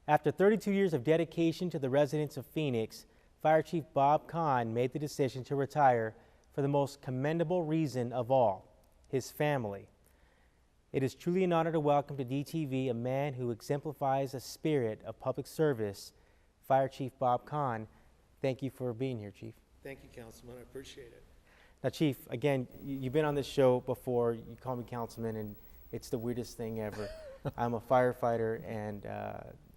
After 32 years of dedication to the residents of Phoenix, Fire Chief Bob Kahn made the decision to retire for the most commendable reason of all, his family. It is truly an honor to welcome to DTV a man who exemplifies a spirit of public service, Fire Chief Bob Kahn. Thank you for being here, Chief. Thank you, Councilman. I appreciate it. Now, Chief, again, you've been on this show before. You call me Councilman, and it's the weirdest thing ever. I'm a firefighter, and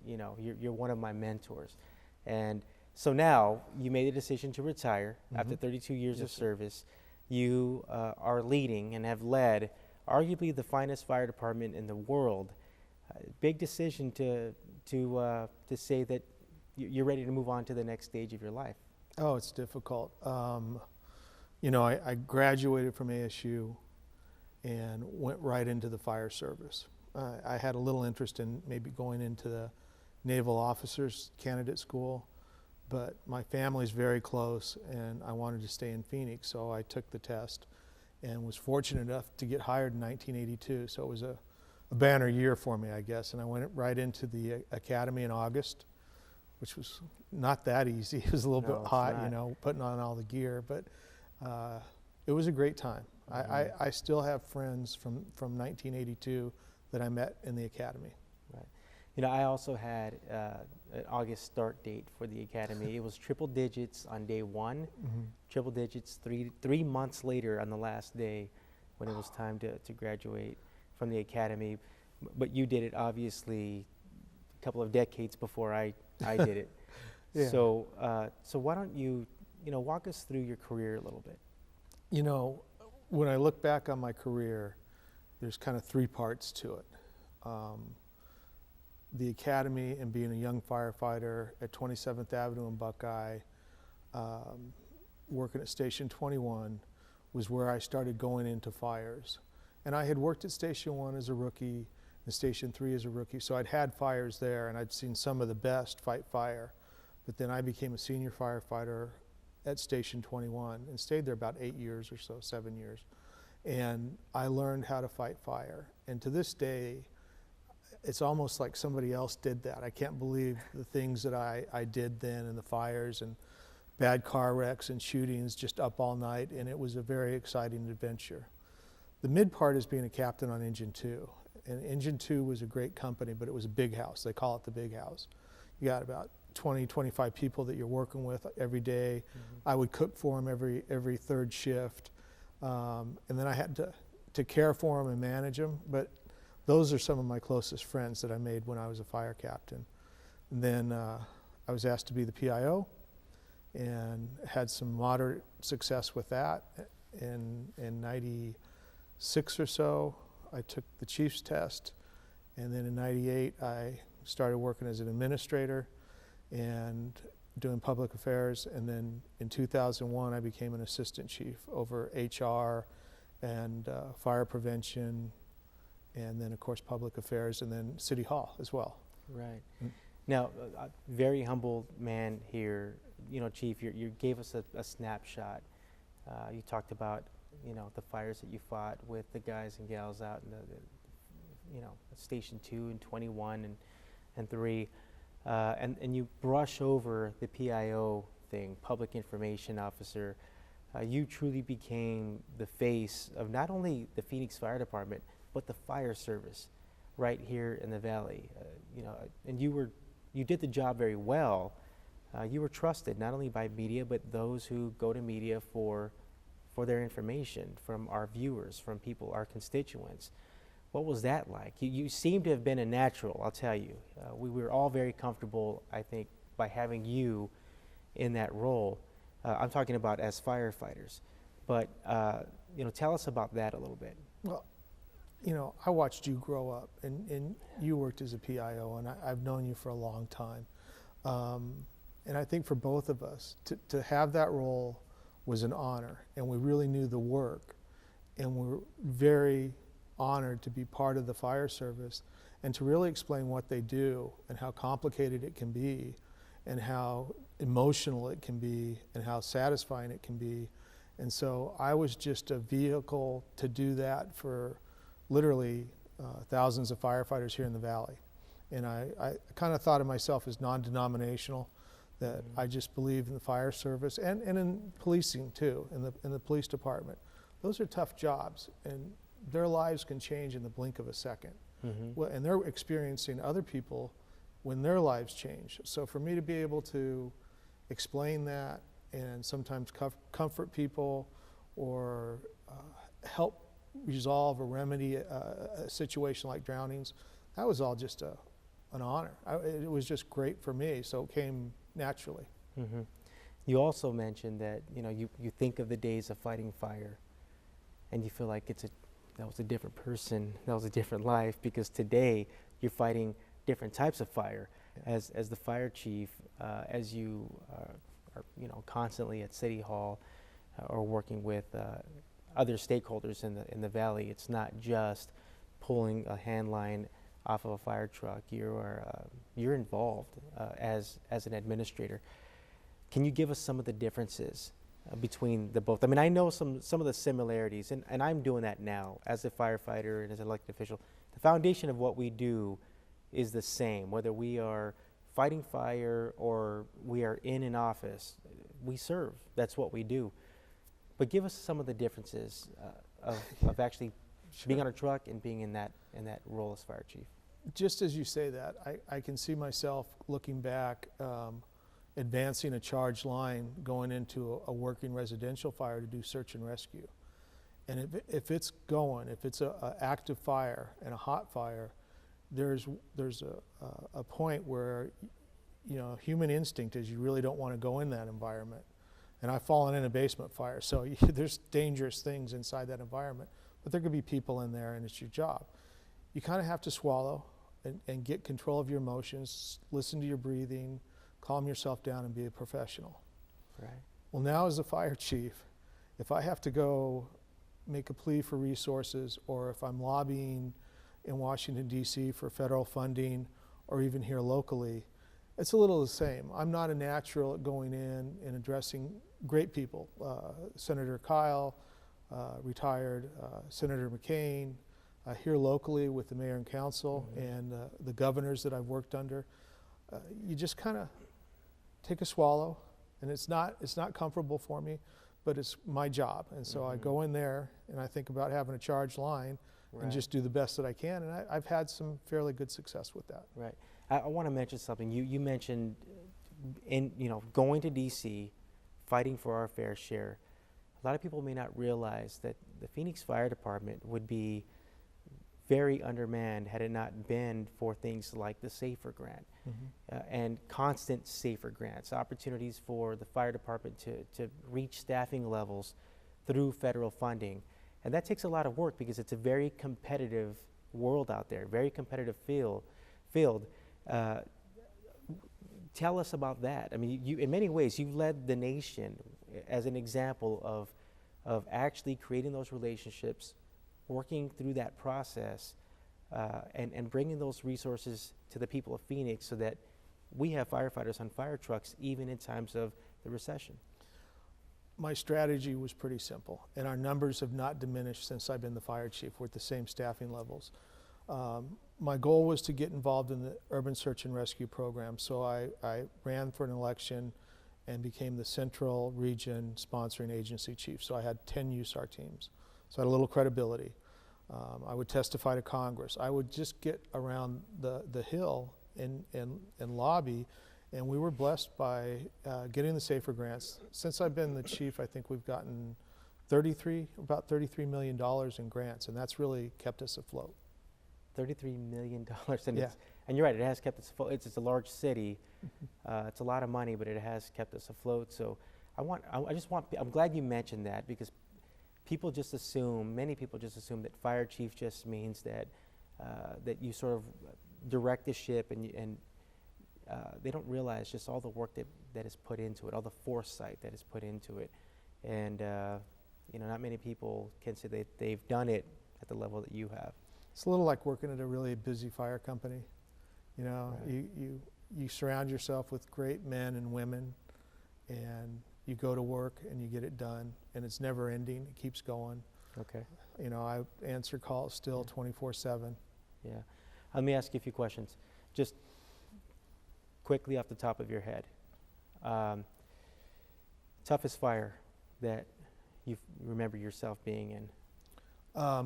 you're one of my mentors. And so now you made the decision to retire after 32 years of service. You are leading and have led arguably the finest fire department in the world. Big decision to say that you're ready to move on to the next stage of your life. Oh, it's difficult. I graduated from ASU and went right into the fire service. I had a little interest in maybe going into the Naval Officers Candidate School, but my family's very close and I wanted to stay in Phoenix, so I took the test and was fortunate enough to get hired in 1982. So it was a banner year for me, I guess, and I went right into the academy in August, which was not that easy. It was a little bit hot, putting on all the gear, but it was a great time. I still have friends from 1982 that I met in the academy. Right. I also had an August start date for the academy. It was triple digits on day one, triple digits 3 months later on the last day when it was time to graduate from the academy. But you did it obviously a couple of decades before I did it. Yeah. So why don't you walk us through your career a little bit? When I look back on my career, there's kind of three parts to it. The academy and being a young firefighter at 27th Avenue in Buckeye, working at Station 21 was where I started going into fires. And I had worked at Station 1 as a rookie and Station 3 as a rookie, so I'd had fires there and I'd seen some of the best fight fire. But then I became a senior firefighter at Station 21 and stayed there about 8 years or so, 7 years. And I learned how to fight fire. And to this day, it's almost like somebody else did that. I can't believe the things that I did then, and the fires and bad car wrecks and shootings, just up all night, and it was a very exciting adventure. The mid part is being a captain on Engine 2. And Engine 2 was a great company, but it was a big house. They call it the big house. You got about 20, 25 people that you're working with every day. I would cook for them every third shift. And then I had to care for them and manage them. But those are some of my closest friends that I made when I was a fire captain. And then I was asked to be the PIO and had some moderate success with that. In 96 or so, I took the chief's test. And then in 98, I started working as an administrator and doing public affairs. And then in 2001, I became an assistant chief over HR and fire prevention, and then of course public affairs, and then City Hall as well. Right. Now, very humble man here, Chief, you gave us a snapshot. You talked about, the fires that you fought with the guys and gals out in the Station 2 and 21 and 3. And you brush over the PIO thing, Public Information Officer. You truly became the face of not only the Phoenix Fire Department, but the fire service right here in the Valley. And you did the job very well. You were trusted not only by media, but those who go to media for their information, from our viewers, from people, our constituents. What was that like? You seem to have been a natural, I'll tell you. We were all very comfortable, I think, by having you in that role. I'm talking about as firefighters. But, tell us about that a little bit. Well, I watched you grow up, and you worked as a PIO, and I've known you for a long time. And I think for both of us, to have that role was an honor, and we really knew the work, and we're very honored to be part of the fire service and to really explain what they do and how complicated it can be and how emotional it can be and how satisfying it can be. And so I was just a vehicle to do that for literally thousands of firefighters here in the Valley. And I kind of thought of myself as non-denominational, that I just believe in the fire service and in policing too, in the police department. Those are tough jobs, and their lives can change in the blink of a second. Well, and they're experiencing other people when their lives change. So for me to be able to explain that and sometimes comfort people or help resolve or remedy a situation like drownings, that was all just an honor. It was just great for me, so it came naturally. You also mentioned that you think of the days of fighting fire, and you feel like that was a different person, that was a different life, because today you're fighting different types of fire. As the fire chief, as you are constantly at City Hall or working with other stakeholders in the valley, it's not just pulling a hand line off of a fire truck. You're involved as an administrator. Can you give us some of the differences between the both? I mean, I know some of the similarities, and I'm doing that now as a firefighter and as an elected official. The foundation of what we do is the same, whether we are fighting fire or we are in an office. We serve. That's what we do. But give us some of the differences of actually being on a truck and being in that role as fire chief. Just as you say that, I can see myself looking back, advancing a charge line, going into a working residential fire to do search and rescue. And if it's an active fire and a hot fire, there's a point where human instinct is you really don't want to go in that environment. And I've fallen in a basement fire, so there's dangerous things inside that environment, but there could be people in there, and it's your job. You kind of have to swallow and get control of your emotions, listen to your breathing, calm yourself down, and be a professional. Right. Well, now as a fire chief, if I have to go make a plea for resources, or if I'm lobbying in Washington, D.C. for federal funding, or even here locally, it's a little the same. I'm not a natural at going in and addressing great people. Senator Kyle, retired, Senator McCain, here locally with the mayor and council, and the governors that I've worked under. You just kind of take a swallow, and it's not comfortable for me, but it's my job. And so I go in there and I think about having a charge line and just do the best that I can, and I've had some fairly good success with that. Right. I want to mention something. You mentioned going to DC, fighting for our fair share. A lot of people may not realize that the Phoenix Fire Department would be very undermanned had it not been for things like the SAFER grant and constant SAFER grants, opportunities for the fire department to reach staffing levels through federal funding. And that takes a lot of work because it's a very competitive world out there, very competitive field. Tell us about that. I mean, you in many ways, you've led the nation as an example of actually creating those relationships, working through that process, and bringing those resources to the people of Phoenix so that we have firefighters on fire trucks even in times of the recession. My strategy was pretty simple, and our numbers have not diminished since I've been the fire chief. We're at the same staffing levels. My goal was to get involved in the urban search and rescue program, so I ran for an election and became the Central Region sponsoring agency chief. So I had 10 USAR teams, so I had a little credibility. I would testify to Congress. I would just get around the hill and lobby, and we were blessed by getting the SAFER grants. Since I've been the chief, I think we've gotten about $33 million in grants, and that's really kept us afloat. $33 million, and yeah. And you're right, it has kept us afloat. It's a large city, it's a lot of money, but it has kept us afloat. So I'm glad you mentioned that, because many people just assume that fire chief just means that you sort of direct the ship, and they don't realize just all the work that is put into it, all the foresight that is put into it. And not many people can say that they've done it at the level that you have. It's a little like working at a really busy fire company. Right. You surround yourself with great men and women, and you go to work and you get it done, and it's never ending. It keeps going. Okay. I answer calls still 24/7. Yeah. Let me ask you a few questions. Just quickly off the top of your head. Toughest fire that you remember yourself being in?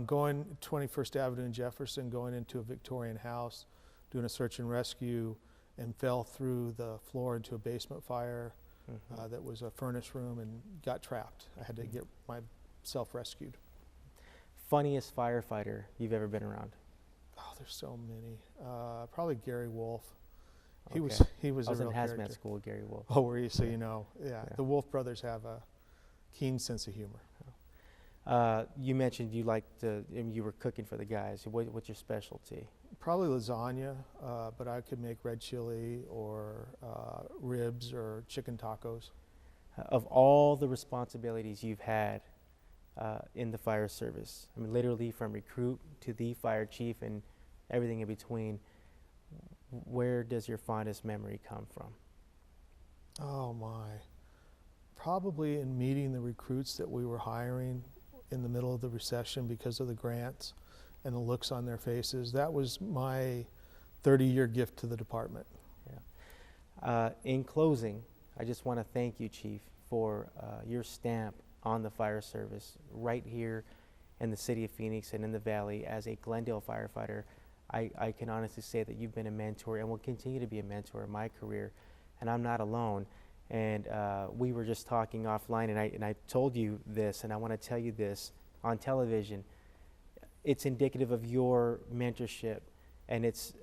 Going 21st Avenue in Jefferson, going into a Victorian house, doing a search and rescue, and fell through the floor into a basement fire that was a furnace room and got trapped. I had to get myself rescued. Funniest firefighter you've ever been around? Oh, there's so many. Probably Gary Wolf. Okay. He was I was a in real hazmat character. school with Gary Wolf. Oh, were you? So you know, yeah. Yeah. The Wolf brothers have a keen sense of humor. You mentioned you liked you were cooking for the guys. What's your specialty? Probably lasagna, but I could make red chili or ribs or chicken tacos. Of all the responsibilities you've had in the fire service, I mean, literally from recruit to the fire chief and everything in between, where does your fondest memory come from? Oh my. Probably in meeting the recruits that we were hiring in the middle of the recession because of the grants and the looks on their faces. That was my 30-year gift to the department. Yeah. In closing, I just want to thank you, Chief, for your stamp on the fire service right here in the city of Phoenix and in the Valley. As a Glendale firefighter, I can honestly say that you've been a mentor and will continue to be a mentor in my career, and I'm not alone. And we were just talking offline, and I told you this, and I want to tell you this on television. It's indicative of your mentorship, and it's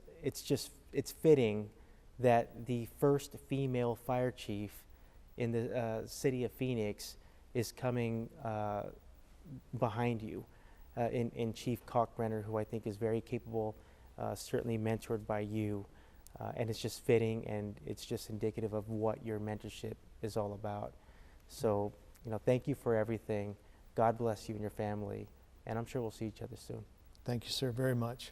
fitting that the first female fire chief in the city of Phoenix is coming behind you in Chief Kalkbrenner, who I think is very capable, certainly mentored by you. And it's just fitting, and it's just indicative of what your mentorship is all about. So, thank you for everything. God bless you and your family, and I'm sure we'll see each other soon. Thank you, sir, very much.